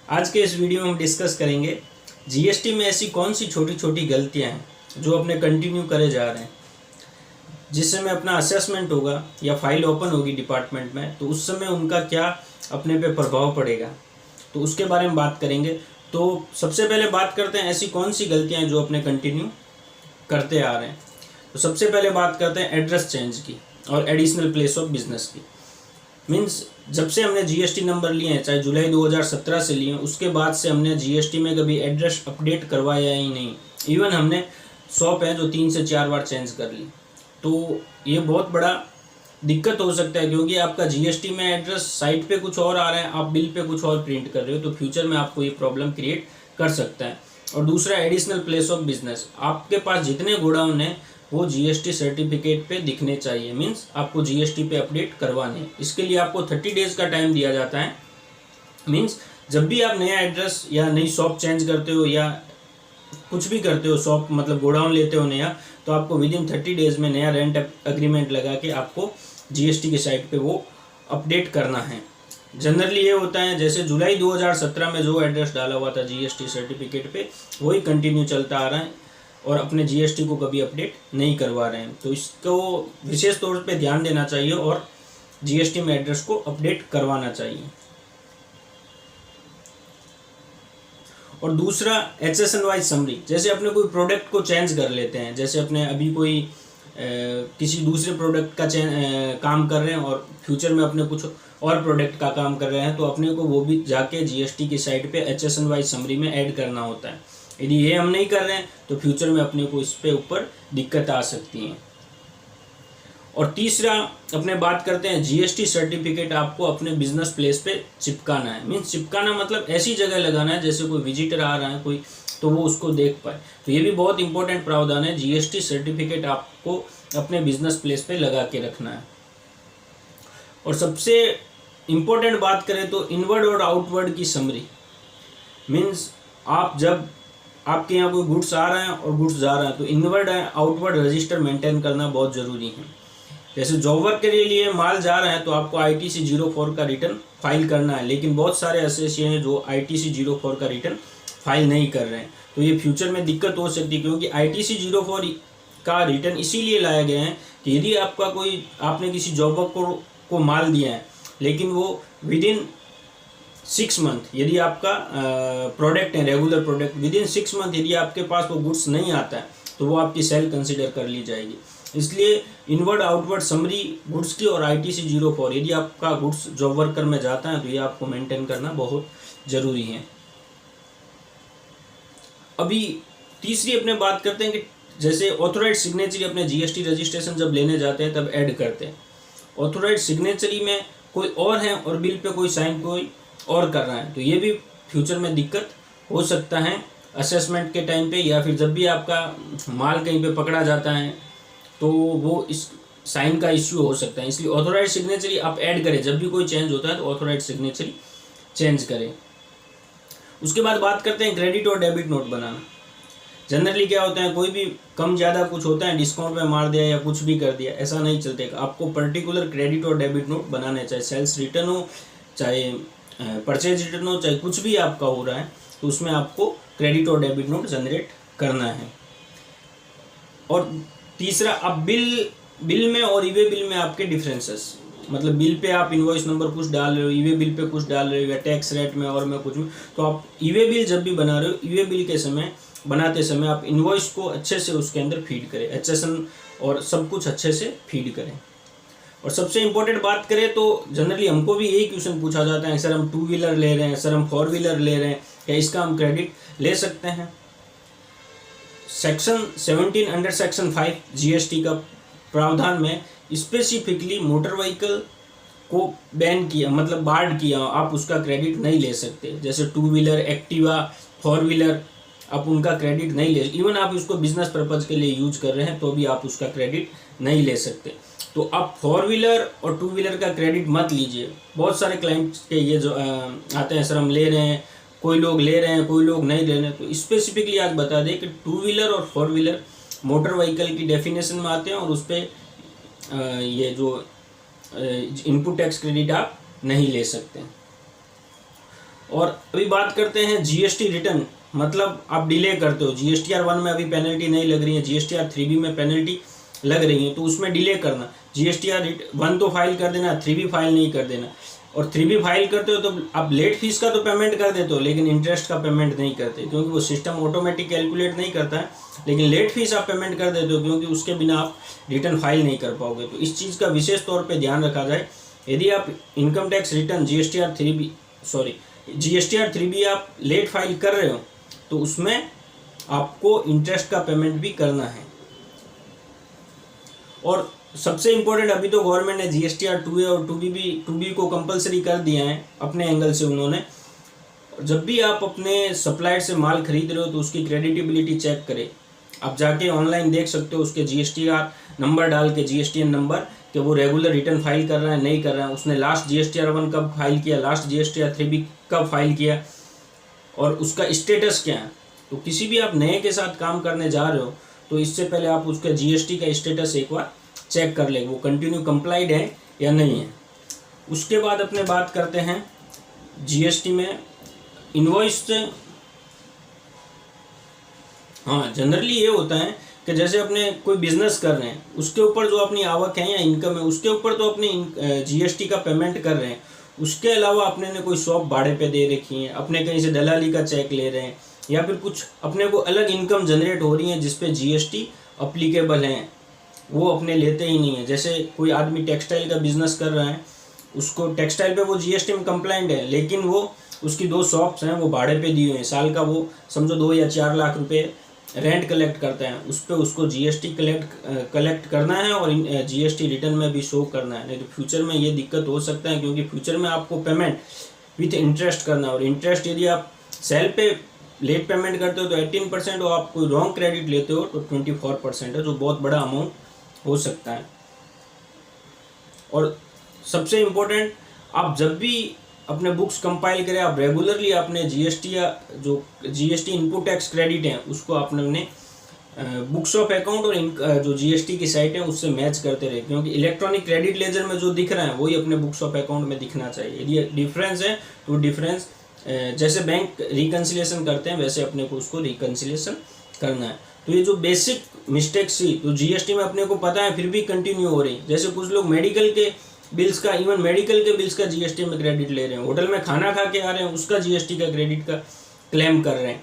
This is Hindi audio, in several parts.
आज के इस वीडियो में हम डिस्कस करेंगे जीएसटी में ऐसी कौन सी छोटी छोटी गलतियां हैं जो अपने कंटिन्यू करे जा रहे हैं। जिस समय अपना असेसमेंट होगा या फाइल ओपन होगी डिपार्टमेंट में तो उस समय उनका क्या अपने पे प्रभाव पड़ेगा, तो उसके बारे में बात करेंगे। तो सबसे पहले बात करते हैं ऐसी कौन सी गलतियां हैं जो अपने कंटिन्यू करते आ रहे हैं। तो सबसे पहले बात करते हैं एड्रेस चेंज की और एडिशनल प्लेस ऑफ बिजनेस की। मीन्स जब से हमने जीएसटी नंबर लिए हैं, चाहे जुलाई 2017 से लिए हैं, उसके बाद से हमने जीएसटी में कभी एड्रेस अपडेट करवाया ही नहीं। इवन हमने शॉप है जो 3 से 4 बार चेंज कर ली। तो ये बहुत बड़ा दिक्कत हो सकता है, क्योंकि आपका जीएसटी में एड्रेस साइट पे कुछ और आ रहा है, आप बिल पे कुछ और प्रिंट कर रहे हो, तो फ्यूचर में आपको ये प्रॉब्लम क्रिएट कर सकता है। और दूसरा एडिशनल प्लेस ऑफ बिजनेस, आपके पास जितने गोडाउन है वो जीएसटी सर्टिफिकेट पे दिखने चाहिए। मीन्स आपको जीएसटी पे अपडेट करवाने हैं। इसके लिए आपको 30 डेज का टाइम दिया जाता है। मीन्स जब भी आप नया एड्रेस या नई शॉप चेंज करते हो या कुछ भी करते हो, शॉप मतलब गोडाउन लेते हो नया, तो आपको विद इन 30 डेज में नया रेंट एग्रीमेंट लगा के आपको जीएसटी की साइट पे वो अपडेट करना है। जनरली ये होता है जैसे जुलाई 2017 में जो एड्रेस डाला हुआ था जीएसटी सर्टिफिकेट पे वही कंटिन्यू चलता आ रहा है और अपने जीएसटी को कभी अपडेट नहीं करवा रहे हैं। तो इसको विशेष तौर पे ध्यान देना चाहिए और जीएसटी में एड्रेस को अपडेट करवाना चाहिए। और दूसरा एचएसएन वाइज समरी, जैसे अपने कोई प्रोडक्ट को चेंज कर लेते हैं, जैसे अपने अभी कोई किसी दूसरे प्रोडक्ट का काम कर रहे हैं और फ्यूचर में अपने कुछ और प्रोडक्ट का काम कर रहे हैं, तो अपने को वो भी जाके जीएसटी की साइट पे एचएसएन वाइज समरी में ऐड करना होता है। यदि ये हम नहीं कर रहे हैं तो फ्यूचर में अपने को इस पे ऊपर दिक्कत आ सकती है। और तीसरा अपने बात करते हैं जीएसटी सर्टिफिकेट आपको अपने बिजनेस प्लेस पे चिपकाना है। मीन्स चिपकाना मतलब ऐसी जगह लगाना है जैसे कोई विजिटर आ रहा है कोई, तो वो उसको देख पाए। तो ये भी बहुत इंपॉर्टेंट प्रावधान है, जीएसटी सर्टिफिकेट आपको अपने बिजनेस प्लेस पे लगा के रखना है। और सबसे इम्पोर्टेंट बात करें तो इनवर्ड और आउटवर्ड की समरी। मीन्स आप जब आपके यहाँ कोई गुड्स आ रहे हैं और गुड्स जा रहे हैं तो inward and outward register maintain करना बहुत ज़रूरी है। जैसे जॉब वर्क के लिए माल जा रहा है तो आपको ITC 04 का रिटर्न फाइल करना है, लेकिन बहुत सारे ऐसे हैं जो ITC 04 का रिटर्न फाइल नहीं कर रहे हैं, तो ये फ्यूचर में दिक्कत हो सकती है। क्योंकि ITC 04 का रिटर्न इसीलिए लाया गया है कि यदि आपका आपने किसी जॉब वर्क को माल दिया है लेकिन वो विद इन 6 मंथ, यदि आपका प्रोडक्ट है regular product, with in 6 month यदि आपके पास वो गुड्स नहीं आता है तो वो आपकी सेल कंसिडर कर ली जाएगी। इसलिए इनवर्ड आउटवर्ड समरी गुड्स की और ITC 04 यदि आपका गुड्स जॉब वर्कर में जाता है तो ये आपको मेंटेन करना बहुत ज़रूरी है। अभी तीसरी अपने बात करते हैं कि जैसे ऑथोराइज सिग्नेचरी अपने जीएसटी रजिस्ट्रेशन जब लेने जाते हैं तब ऐड करते हैं। ऑथोराइज सिग्नेचरी में कोई और है और बिल पे कोई साइन कोई और कर रहा है, तो ये भी फ्यूचर में दिक्कत हो सकता है असेसमेंट के टाइम पे, या फिर जब भी आपका माल कहीं पे पकड़ा जाता है तो वो इस साइन का इश्यू हो सकता है। इसलिए ऑथोराइज सिग्नेचरी आप ऐड करें, जब भी कोई चेंज होता है तो ऑथोराइज सिग्नेचरी चेंज करें। उसके बाद बात करते हैं क्रेडिट और डेबिट नोट बनाना। जनरली क्या होता है, कोई भी कम ज़्यादा कुछ होता है डिस्काउंट में मार दिया या कुछ भी कर दिया, ऐसा नहीं चलता। आपको पर्टिकुलर क्रेडिट और डेबिट नोट बनाने, चाहे सेल्स रिटर्न हो, चाहे परचेज रिटर्न हो, चाहे कुछ भी आपका हो रहा है, तो उसमें आपको क्रेडिट और डेबिट नोट जनरेट करना है। और तीसरा, अब बिल में और ईवे बिल में आपके डिफरेंसेस, मतलब बिल पे आप इनवॉइस नंबर कुछ डाल रहे हो, ईवे बिल पे कुछ डाल रहे हो, या टैक्स रेट में और में कुछ भी, तो आप ईवे बिल जब भी बना रहे हो, ईवे बिल के समय बनाते समय आप इनवॉइस को अच्छे से उसके अंदर फीड करें, एचएसएन और सब कुछ अच्छे से फीड करें। और सबसे इम्पोर्टेंट बात करें तो जनरली हमको भी यही क्वेश्चन पूछा जाता है, सर हम 2 व्हीलर ले रहे हैं, सर हम 4 व्हीलर ले रहे हैं, क्या इसका हम क्रेडिट ले सकते हैं? सेक्शन 17 अंडर सेक्शन 5 जीएसटी का प्रावधान में स्पेसिफिकली मोटर व्हीकल को बैन किया, मतलब बार्ड किया, आप उसका क्रेडिट नहीं ले सकते। जैसे 2 व्हीलर, एक्टिवा, 4 व्हीलर, आप उनका क्रेडिट नहीं ले, इवन आप उसको बिजनेस पर्पज़ के लिए यूज कर रहे हैं तो भी आप उसका क्रेडिट नहीं ले सकते। तो आप 4 व्हीलर और 2 व्हीलर का क्रेडिट मत लीजिए। बहुत सारे क्लाइंट्स के ये जो आते हैं, सर हम ले रहे हैं, कोई लोग ले रहे हैं, कोई लोग नहीं ले रहे हैं, तो स्पेसिफिकली आज बता दें कि 2 व्हीलर और 4 व्हीलर मोटर व्हीकल की डेफिनेशन में आते हैं और उस पर ये जो इनपुट टैक्स क्रेडिट आप नहीं ले सकते। और अभी बात करते हैं जीएसटी रिटर्न, मतलब आप डिले करते हो, जीएसटीआर 1 में अभी पेनल्टी नहीं लग रही है, जीएसटीआर 3B में पेनल्टी लग रही है, तो उसमें डिले करना। जीएसटीआर 1 तो फाइल कर देना, 3B फाइल नहीं कर देना। और 3B फाइल करते हो तो आप लेट फीस का तो पेमेंट कर देते हो, लेकिन इंटरेस्ट का पेमेंट नहीं करते, क्योंकि वो सिस्टम ऑटोमेटिक कैलकुलेट नहीं करता है। लेकिन लेट फीस आप पेमेंट कर देते हो, क्योंकि उसके बिना आप रिटर्न फाइल नहीं कर पाओगे। तो इस चीज़ का विशेष तौर पर ध्यान रखा जाए। यदि आप income tax return GSTR 3B आप लेट फाइल कर रहे हो, तो उसमें आपको इंटरेस्ट का पेमेंट भी करना है। और सबसे इम्पोर्टेंट, अभी तो गवर्नमेंट ने जीएसटीआर 2A और 2B को कंपलसरी कर दिया है अपने एंगल से उन्होंने। जब भी आप अपने सप्लायर से माल खरीद रहे हो तो उसकी क्रेडिटेबिलिटी चेक करें। आप जाके ऑनलाइन देख सकते हो उसके जीएसटीआर नंबर डाल के, जीएसटीएन नंबर, कि वो रेगुलर रिटर्न फाइल कर रहा है नहीं कर रहा है, उसने लास्ट जीएसटीआर 1 कब फाइल किया, लास्ट जीएसटीआर 3B कब फाइल किया, और उसका स्टेटस क्या है। तो किसी भी आप नए के साथ काम करने जा रहे हो तो इससे पहले आप उसका जीएसटी का स्टेटस एक बार चेक कर ले, वो कंटिन्यू कंप्लाइड है या नहीं है। उसके बाद अपने बात करते हैं जीएसटी में इनवॉइस। हाँ, जनरली ये होता है कि जैसे अपने कोई बिजनेस कर रहे हैं, उसके ऊपर जो अपनी आवक है या इनकम है, उसके ऊपर तो अपनी जीएसटी का पेमेंट कर रहे हैं। उसके अलावा अपने ने कोई शॉप भाड़े पे दे रखी है, अपने कहीं से दलाली का चेक ले रहे हैं, या फिर कुछ अपने को अलग इनकम जनरेट हो रही है जिसपे जीएसटी अप्लीकेबल है, वो अपने लेते ही नहीं है। जैसे कोई आदमी टेक्सटाइल का बिजनेस कर रहा है, उसको टेक्सटाइल पे वो जीएसटी में कंप्लाइंट है, लेकिन वो उसकी 2 शॉप्स हैं वो भाड़े पे दिए हुए हैं, साल का वो समझो 2 या 4 लाख रुपए रेंट कलेक्ट करते हैं, उस पर उसको जीएसटी कलेक्ट करना है और जीएसटी रिटर्न में भी शो करना है। नहीं तो फ्यूचर में ये दिक्कत हो सकता है, क्योंकि फ्यूचर में आपको पेमेंट विथ इंटरेस्ट करना है, और इंटरेस्ट यदि आप सेल पे लेट पेमेंट करते हो तो 18%, और आप कोई रॉन्ग क्रेडिट लेते हो तो 24% है, जो बहुत बड़ा अमाउंट हो सकता है। और सबसे इम्पोर्टेंट, आप जब भी अपने बुक्स कंपाइल करें, आप रेगुलरली अपने जीएसटी या जो जीएसटी इनपुट टैक्स क्रेडिट है उसको अपने बुक्स ऑफ अकाउंट और जो जीएसटी की साइट है उससे मैच करते रहे, क्योंकि इलेक्ट्रॉनिक क्रेडिट लेजर में जो दिख रहा है वही अपने बुक्स ऑफ अकाउंट में दिखना चाहिए। यदि डिफरेंस है तो डिफरेंस, जैसे बैंक रिकन्सिलेशन करते हैं वैसे अपने को उसको रिकन्सिलेशन करना है। तो ये जो बेसिक मिस्टेक्स थी तो जीएसटी में अपने को पता है फिर भी कंटिन्यू हो रही। जैसे कुछ लोग मेडिकल के बिल्स का, इवन मेडिकल के बिल्स का जीएसटी में क्रेडिट ले रहे हैं, होटल में खाना खा के आ रहे हैं उसका जीएसटी का क्रेडिट का क्लेम कर रहे हैं,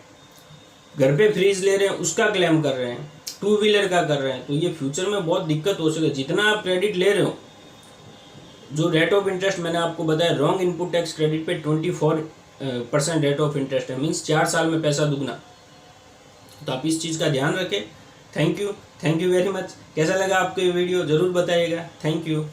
घर पे फ्रीज ले रहे हैं उसका क्लेम कर रहे हैं, 2 व्हीलर का कर रहे हैं। तो ये फ्यूचर में बहुत दिक्कत हो सके। जितना आप क्रेडिट ले रहे हो, जो रेट ऑफ इंटरेस्ट मैंने आपको बताया रॉन्ग इनपुट टैक्स क्रेडिट पे 24% रेट ऑफ इंटरेस्ट है, मीन्स 4 साल में पैसा दुगना। तो आप इस चीज़ का ध्यान रखें। Thank you very much. कैसा लगा आपको ये वीडियो ज़रूर बताइएगा। Thank you.